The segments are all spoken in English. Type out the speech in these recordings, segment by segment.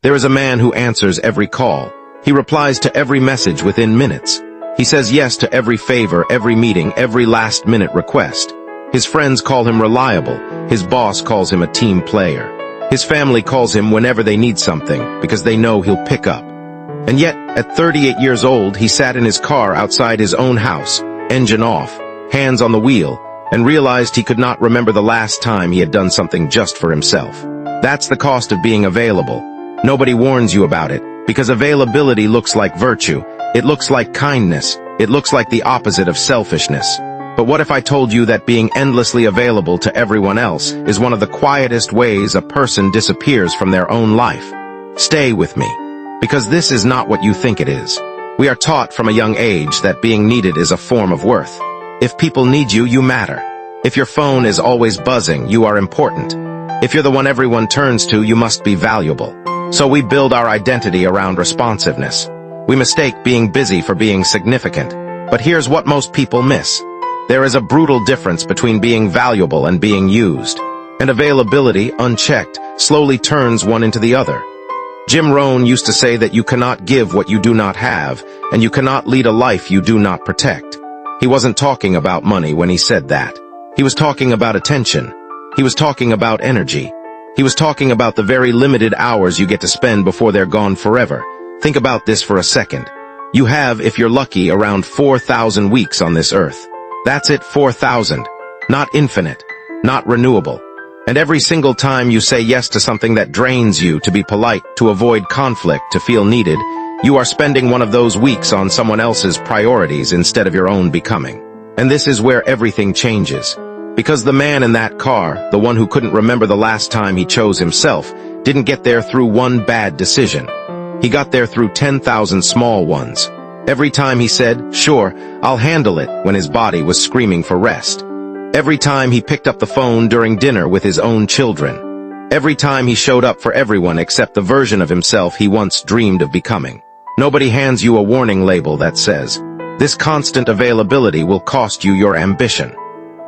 There is a man who answers every call. He replies to every message within minutes. He says yes to every favor, every meeting, every last-minute request. His friends call him reliable. His boss calls him a team player. His family calls him whenever they need something because they know he'll pick up. And yet, at 38 years old, he sat in his car outside his own house, engine off, hands on the wheel, and realized he could not remember the last time he had done something just for himself. That's the cost of being available. Nobody warns you about it, because availability looks like virtue. It looks like kindness. It looks like the opposite of selfishness. But what if I told you that being endlessly available to everyone else is one of the quietest ways a person disappears from their own life? Stay with me, because this is not what you think it is. We are taught from a young age that being needed is a form of worth. If people need you, you matter. If your phone is always buzzing, you are important. If you're the one everyone turns to, you must be valuable. So we build our identity around responsiveness. We mistake being busy for being significant. But here's what most people miss. There is a brutal difference between being valuable and being used. And availability, unchecked, slowly turns one into the other. Jim Rohn used to say that you cannot give what you do not have, and you cannot lead a life you do not protect. He wasn't talking about money when he said that. He was talking about attention. He was talking about energy. He was talking about the very limited hours you get to spend before they're gone forever. Think about this for a second. You have, if you're lucky, around 4,000 weeks on this earth. That's it, 4,000. Not infinite. Not renewable. And every single time you say yes to something that drains you, to be polite, to avoid conflict, to feel needed, you are spending one of those weeks on someone else's priorities instead of your own becoming. And this is where everything changes. Because the man in that car, the one who couldn't remember the last time he chose himself, didn't get there through one bad decision. He got there through 10,000 small ones. Every time he said, "Sure, I'll handle it," when his body was screaming for rest. Every time he picked up the phone during dinner with his own children. Every time he showed up for everyone except the version of himself he once dreamed of becoming. Nobody hands you a warning label that says, "This constant availability will cost you your ambition."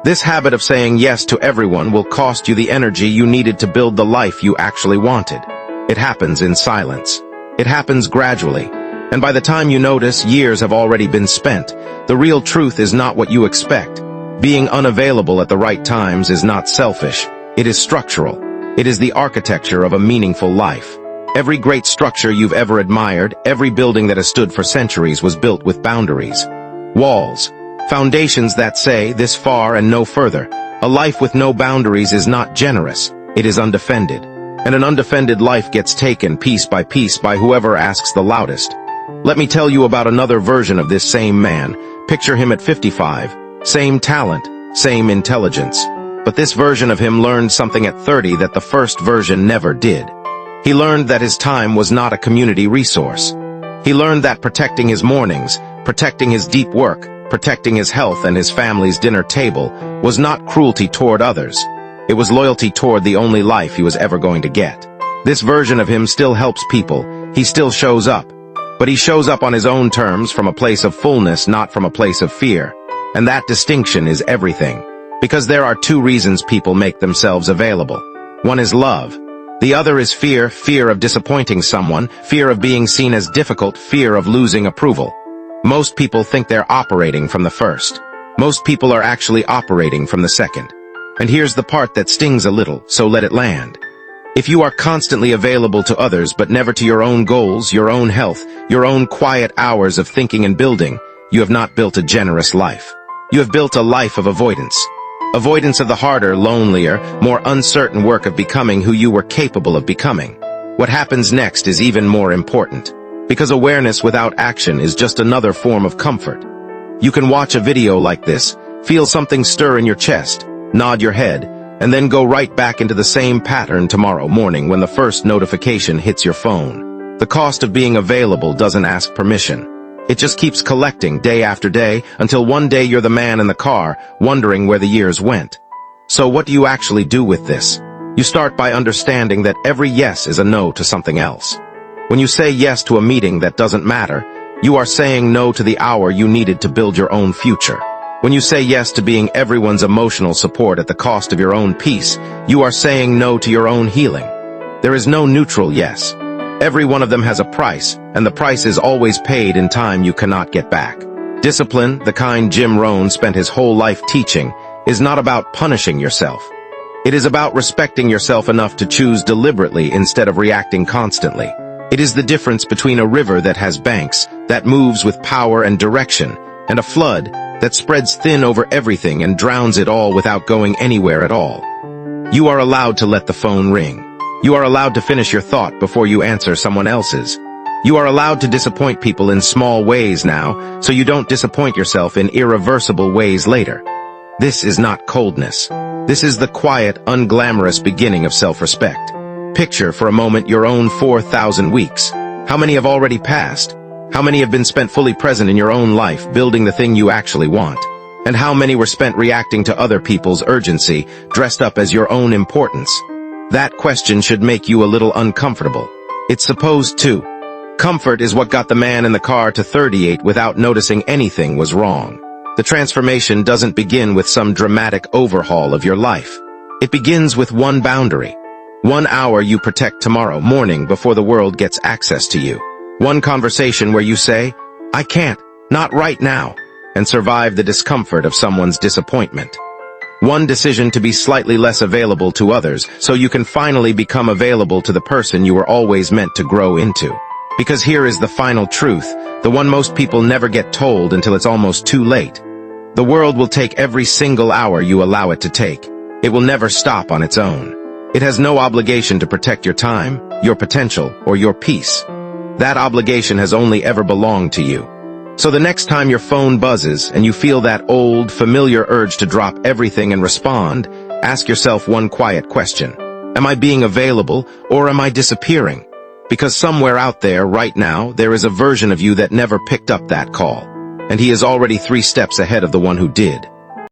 This habit of saying yes to everyone will cost you the energy you needed to build the life you actually wanted. It happens in silence. It happens gradually. And by the time you notice, years have already been spent. The real truth is not what you expect. Being unavailable at the right times is not selfish. It is structural. It is the architecture of a meaningful life. Every great structure you've ever admired, every building that has stood for centuries was built with boundaries. Walls. Foundations that say, this far and no further. A life with no boundaries is not generous. It is undefended. And an undefended life gets taken piece by whoever asks the loudest. Let me tell you about another version of this same man. Picture him at 55. Same talent, same intelligence. But this version of him learned something at 30 that the first version never did. He learned that his time was not a community resource. He learned that protecting his mornings, protecting his deep work, protecting his health and his family's dinner table was not cruelty toward others. It was loyalty toward the only life he was ever going to get. This version of him still helps people. He still shows up. But he shows up on his own terms, from a place of fullness, not from a place of fear. And that distinction is everything. Because there are two reasons people make themselves available. One is love. The other is fear, fear of disappointing someone, fear of being seen as difficult, fear of losing approval. Most people think they're operating from the first. Most people are actually operating from the second. And here's the part that stings a little, so let it land. If you are constantly available to others but never to your own goals, your own health, your own quiet hours of thinking and building, you have not built a generous life. You have built a life of avoidance. Avoidance of the harder, lonelier, more uncertain work of becoming who you were capable of becoming. What happens next is even more important. Because awareness without action is just another form of comfort. You can watch a video like this, feel something stir in your chest, nod your head, and then go right back into the same pattern tomorrow morning when the first notification hits your phone. The cost of being available doesn't ask permission. It just keeps collecting day after day until one day you're the man in the car, wondering where the years went. So what do you actually do with this? You start by understanding that every yes is a no to something else. When you say yes to a meeting that doesn't matter, you are saying no to the hour you needed to build your own future. When you say yes to being everyone's emotional support at the cost of your own peace, you are saying no to your own healing. There is no neutral yes. Every one of them has a price, and the price is always paid in time you cannot get back. Discipline, the kind Jim Rohn spent his whole life teaching, is not about punishing yourself. It is about respecting yourself enough to choose deliberately instead of reacting constantly. It is the difference between a river that has banks, that moves with power and direction, and a flood that spreads thin over everything and drowns it all without going anywhere at all. You are allowed to let the phone ring. You are allowed to finish your thought before you answer someone else's. You are allowed to disappoint people in small ways now, so you don't disappoint yourself in irreversible ways later. This is not coldness. This is the quiet, unglamorous beginning of self-respect. Picture for a moment your own 4,000 weeks. How many have already passed? How many have been spent fully present in your own life, building the thing you actually want? And how many were spent reacting to other people's urgency, dressed up as your own importance? That question should make you a little uncomfortable. It's supposed to. Comfort is what got the man in the car to 38 without noticing anything was wrong. The transformation doesn't begin with some dramatic overhaul of your life. It begins with one boundary. 1 hour you protect tomorrow morning before the world gets access to you. One conversation where you say, "I can't, not right now," and survive the discomfort of someone's disappointment. One decision to be slightly less available to others so you can finally become available to the person you were always meant to grow into. Because here is the final truth, the one most people never get told until it's almost too late. The world will take every single hour you allow it to take. It will never stop on its own. It has no obligation to protect your time, your potential, or your peace. That obligation has only ever belonged to you. So the next time your phone buzzes and you feel that old, familiar urge to drop everything and respond, ask yourself one quiet question. Am I being available, or am I disappearing? Because somewhere out there, right now, there is a version of you that never picked up that call. And he is already 3 steps ahead of the one who did.